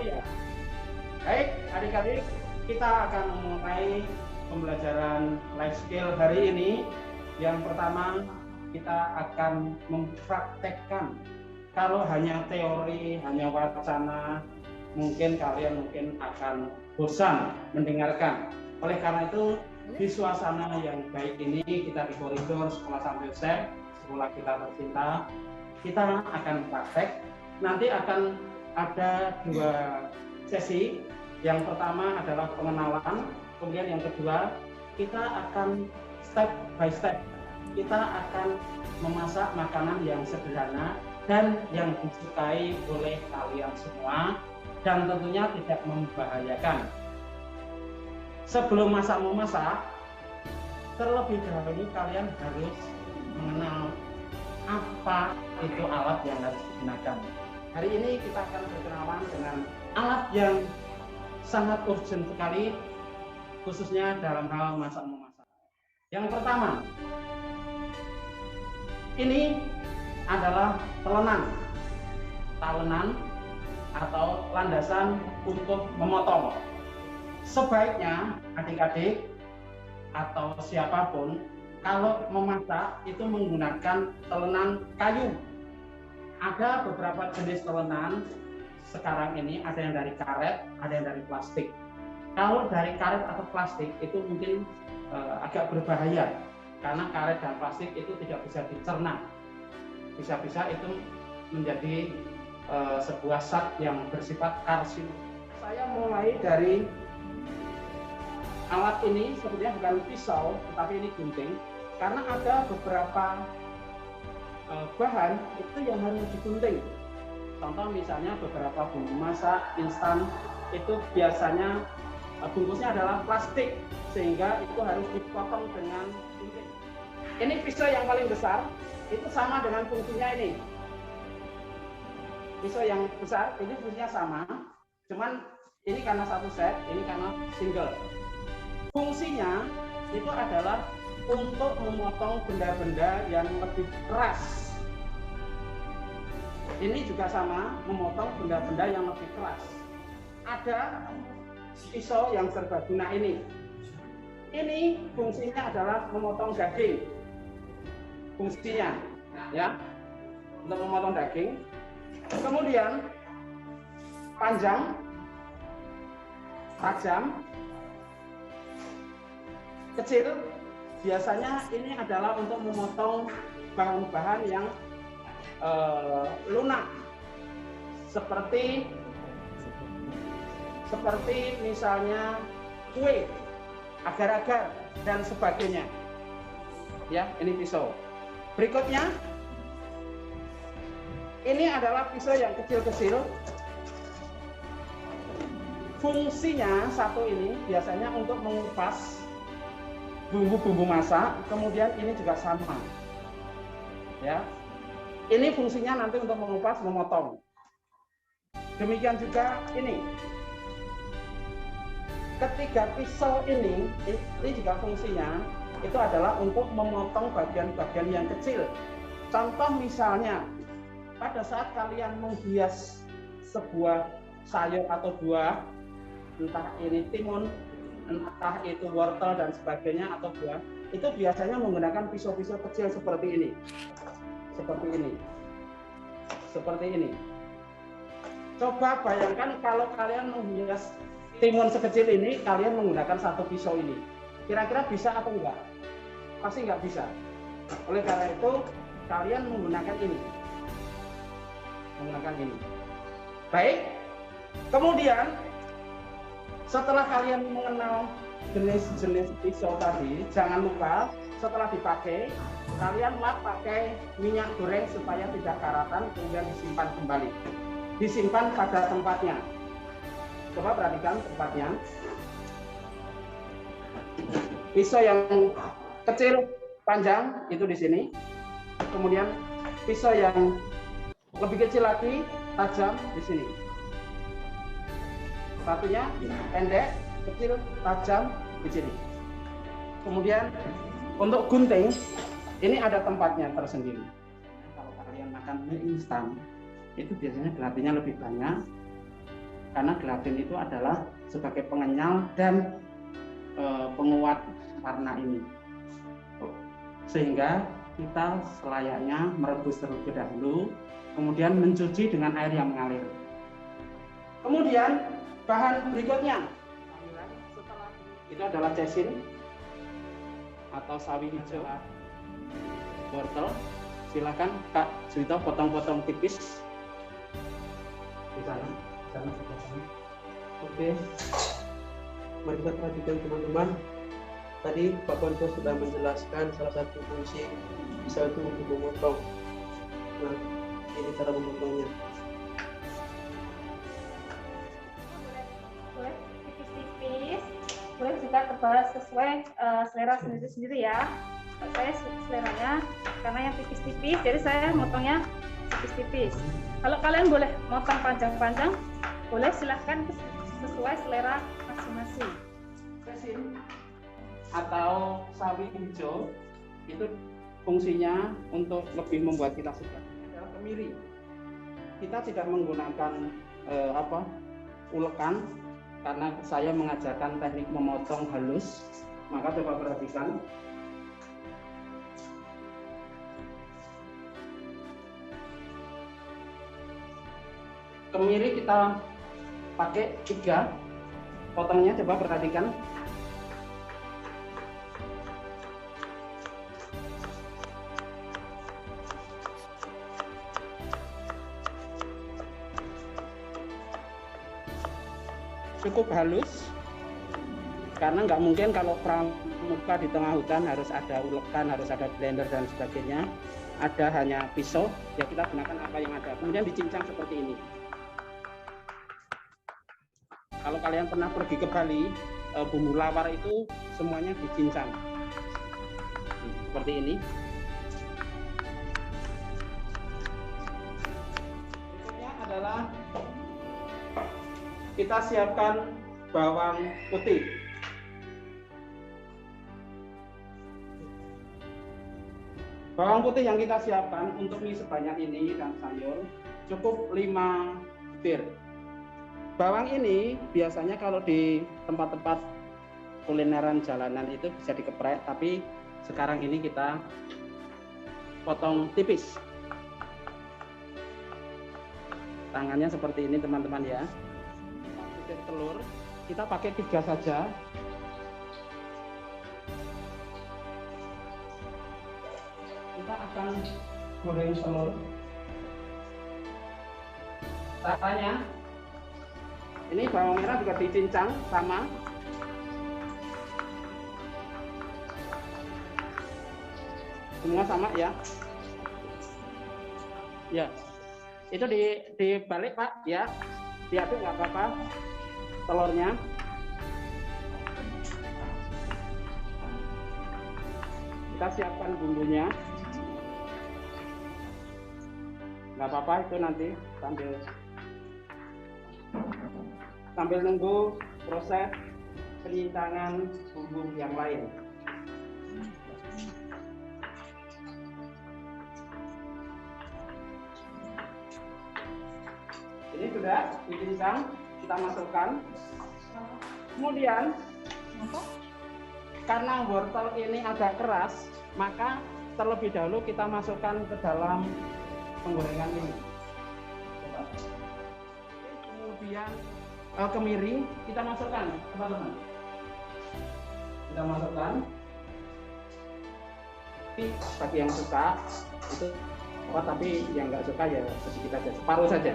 ya. Baik, adik-adik, kita akan memulai pembelajaran life skill hari ini. Yang pertama, kita akan mempraktekkan. Kalau hanya teori, hanya wacana, mungkin kalian akan bosan mendengarkan. Oleh karena itu, di suasana yang baik ini, kita di koridor Sekolah Santo Yosef, sekolah kita tercinta, kita akan praktek. Nanti akan ada 2 sesi. Yang pertama adalah pengenalan, kemudian yang kedua kita akan step by step. Kita akan memasak makanan yang sederhana dan yang disukai oleh kalian semua, dan tentunya tidak membahayakan. Sebelum memasak, terlebih dahulu kalian harus mengenal apa itu alat yang harus digunakan. Hari ini kita akan berkenalan dengan alat yang sangat urgent sekali, khususnya dalam hal masak-memasak. Yang pertama, ini adalah talenan atau landasan untuk memotong. Sebaiknya adik-adik atau siapapun kalau memasak itu menggunakan talenan kayu. Ada beberapa jenis talenan sekarang ini, ada yang dari karet, ada yang dari plastik. Kalau dari karet atau plastik itu mungkin agak berbahaya, karena karet dan plastik itu tidak bisa dicerna. Bisa-bisa itu menjadi sebuah zat yang bersifat karsin. Saya mulai dari alat ini, sebenarnya bukan pisau, tetapi ini gunting, karena ada beberapa bahan itu yang harus digunting. Contoh misalnya beberapa bumbu masak instan itu biasanya bungkusnya adalah plastik, sehingga itu harus dipotong dengan gunting. Ini pisau yang paling besar, itu sama dengan fungsinya ini. Pisau yang besar ini fungsinya sama, cuman ini karena satu set, ini karena single. Fungsinya itu adalah untuk memotong benda-benda yang lebih keras. Ini juga sama, memotong benda-benda yang lebih keras. Ada pisau yang serbaguna ini. Ini fungsinya adalah memotong daging. Fungsinya, ya, untuk memotong daging. Kemudian panjang, tajam, kecil. Biasanya ini adalah untuk memotong bahan-bahan yang lunak, seperti misalnya kue, agar-agar dan sebagainya. Ya, ini pisau. Berikutnya, ini adalah pisau yang kecil-kecil. Fungsinya satu ini biasanya untuk mengupas bumbu-bumbu masak, kemudian ini juga sama. Ya. Ini fungsinya nanti untuk mengupas, memotong. Demikian juga ini. Ketiga pisau ini juga fungsinya itu adalah untuk memotong bagian-bagian yang kecil. Contoh misalnya, pada saat kalian menghias sebuah sayur atau buah, entah ini timun, entah itu wortel dan sebagainya atau buah, itu biasanya menggunakan pisau-pisau kecil seperti ini. Seperti ini. Coba bayangkan kalau kalian menghias timun sekecil ini, kalian menggunakan satu pisau ini. Kira-kira bisa atau enggak? Pasti enggak bisa. Oleh karena itu, kalian menggunakan ini. Baik. Kemudian, setelah kalian mengenal jenis-jenis pisau tadi, jangan lupa setelah dipakai, kalian lap pakai minyak goreng supaya tidak karatan, kemudian disimpan kembali. Disimpan pada tempatnya. Coba perhatikan tempatnya. Pisau yang kecil, panjang itu di sini. Kemudian pisau yang lebih kecil lagi, tajam di sini. Satunya pendek, kecil, tajam di sini. Kemudian untuk gunting, ini ada tempatnya tersendiri. Kalau kalian makan mie instan, itu biasanya gelatinya lebih banyak. karena gelatin itu adalah sebagai pengenyal dan penguat warna ini. Sehingga kita selayaknya merebus terlebih dahulu, kemudian mencuci dengan air yang mengalir. Kemudian bahan berikutnya itu adalah cesin atau sawi hijau, wortel. Silakan Kak Juwito potong-potong tipis di sana. Oke, mari kita perhatikan teman-teman. Tadi Pak Konco sudah menjelaskan salah satu fungsi pisau itu untuk memotong. Nah, ini cara memotongnya. Boleh tipis-tipis, boleh juga tebal sesuai selera sendiri-sendiri ya. Saya seleranya karena yang tipis-tipis, jadi saya motongnya tipis-tipis. Kalau kalian boleh motong panjang-panjang, boleh silahkan sesuai selera masing-masing. Cesin atau sawi hijau itu fungsinya untuk lebih membuat kita suka. Adalah kemiri. Kita tidak menggunakan ulekan karena saya mengajarkan teknik memotong halus. Maka coba perhatikan. Kemiri kita pakai 3 potongnya, coba perhatikan. Cukup halus karena nggak mungkin kalau pramuka di tengah hutan harus ada ulekan, harus ada blender dan sebagainya. Ada hanya pisau, ya kita gunakan apa yang ada. Kemudian dicincang seperti ini. Kalau kalian pernah pergi ke Bali, bumbu lawar itu semuanya dicincang seperti ini. Berikutnya adalah kita siapkan bawang putih. Bawang putih yang kita siapkan untuk mie sebanyak ini dan sayur cukup 5 butir. Bawang ini biasanya kalau di tempat-tempat kulineran jalanan itu bisa dikeprek, tapi sekarang ini kita potong tipis. Tangannya seperti ini teman-teman ya. Butir telur kita pakai 3 saja. Kita akan goreng telur. Caranya ini bawang merah juga dicincang sama. Semua sama ya. Ya. Itu dibalik Pak ya. Diaduk nggak apa-apa telurnya. Kita siapkan bumbunya. Nggak apa-apa itu nanti sambil nunggu proses penyintangan bumbu yang lain. Ini sudah dicincang, kita masukkan. Kemudian karena wortel ini agak keras, maka terlebih dahulu kita masukkan ke dalam penggorengan ini. Coba. Kemudian kemiri kita masukkan, teman-teman. Kita masukkan. Tapi bagi yang suka itu tapi yang nggak suka ya sedikit aja, separuh saja.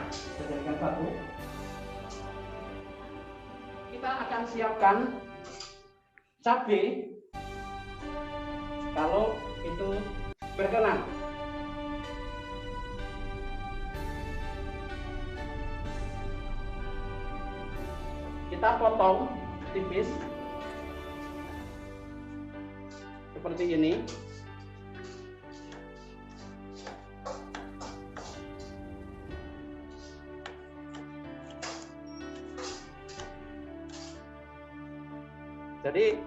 Kita jadikan satu. Kita akan siapkan cabai kalau itu berkenan. Kita potong tipis seperti ini. Jadi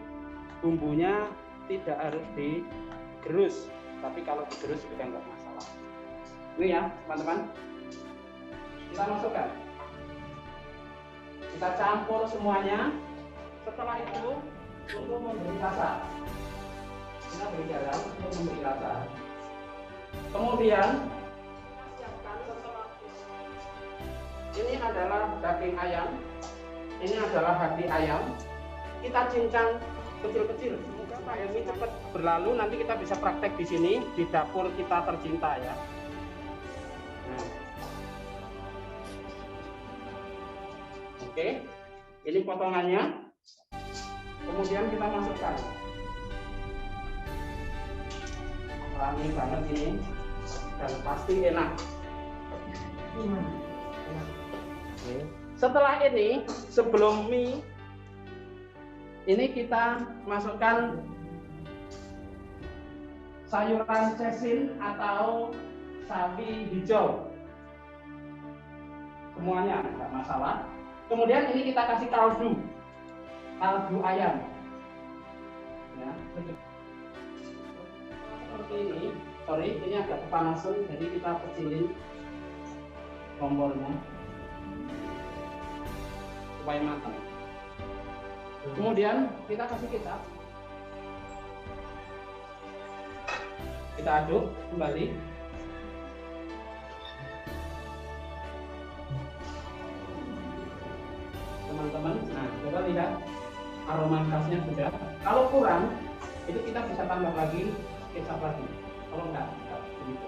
bumbunya tidak harus digerus, tapi kalau digerus juga nggak masalah. Ini ya teman-teman. Kita masukkan. Kita campur semuanya. Setelah itu untuk memberi rasa, kita beri garam untuk memberi rasa. Kemudian siapkan sesuatu. Ini adalah daging ayam. Ini adalah hati ayam. Kita cincang kecil-kecil. Semoga pandemi cepat berlalu. Nanti kita bisa praktek di sini di dapur kita tercinta ya. Nah. Oke, ini potongannya. Kemudian kita masukkan. Wangi banget ini dan pasti enak. Setelah ini, sebelum mie, ini kita masukkan sayuran sesin atau sawi hijau. Semuanya nggak masalah. Kemudian ini kita kasih kaldu ayam. Ya, seperti ini. Sorry, ini agak kepanasan, jadi kita kecilin kompornya supaya matang. Kemudian kita kasih kecap. Kita aduk kembali. Teman-teman, nah coba lihat aroma khasnya sudah. Kalau kurang, itu kita bisa tambah lagi kecap lagi. Kalau enggak begitu.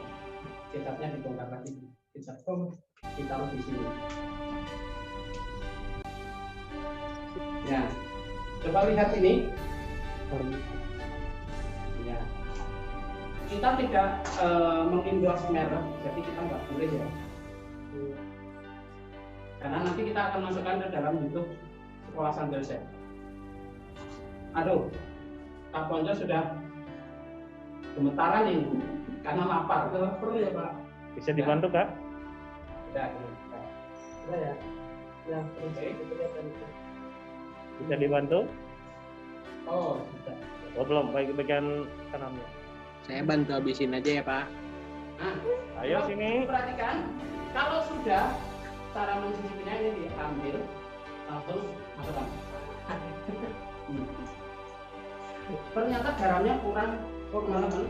Kecapnya dibongkar lagi. Kecap ditaruh di sini. Ya, coba lihat ini. Ya, kita tidak mengendorse merek, jadi kita nggak boleh ya. Karena nanti kita akan masukkan ke dalam YouTube Sekolah Sambal Chef. Aduh, Kak Ponco sudah gemetaran ini karena lapar. Lapar ya Pak. Bisa dibantu Kak? Sudah. Sudah ya. Ya, kelihatan. Bisa dibantu? Oh, sudah. Oh belum, bagian kanannya. Saya bantu habisin aja ya Pak. Nah, Ayo sini. perhatikan, kalau sudah cara mencicipinya ini diambil, langsung masukkan. Ternyata garamnya kurang, teman-teman.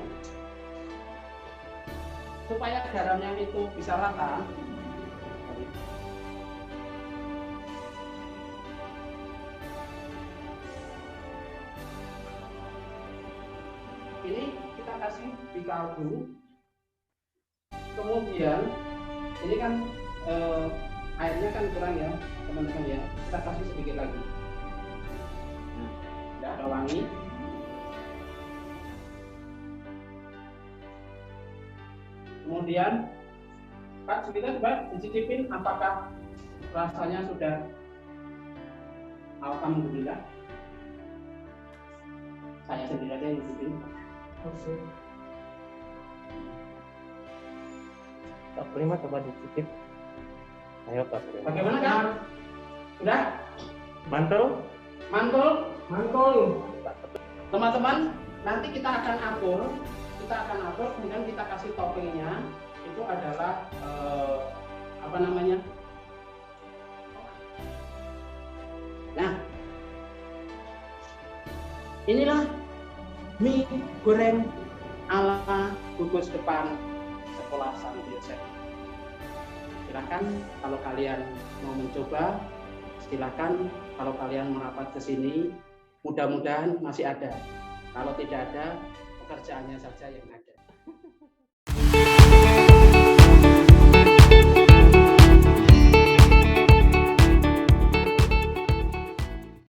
Supaya garamnya itu bisa rata, ini kita kasih di kaldu. Kemudian ini kan airnya kan kurang ya teman-teman ya, kita kasih sedikit lagi. Nah, udah wangi. Kemudian Pak, kita coba dicicipin apakah rasanya sudah alhamdulillah. Saya sendiri aja yang cicipin. Oke. Kak Prima coba dicicip. Ayo Kak Prima. Bagaimana Kak? Sudah? Mantul? Mantul. Teman-teman, nanti kita akan atur, kemudian kita kasih toppingnya. Itu adalah apa namanya? Nah, inilah mie goreng ala gugus depan Sekolah Sambal Chef. Silakan kalau kalian mau mencoba, silakan kalau kalian merapat ke sini, mudah-mudahan masih ada. Kalau tidak ada, pekerjaannya saja yang ada.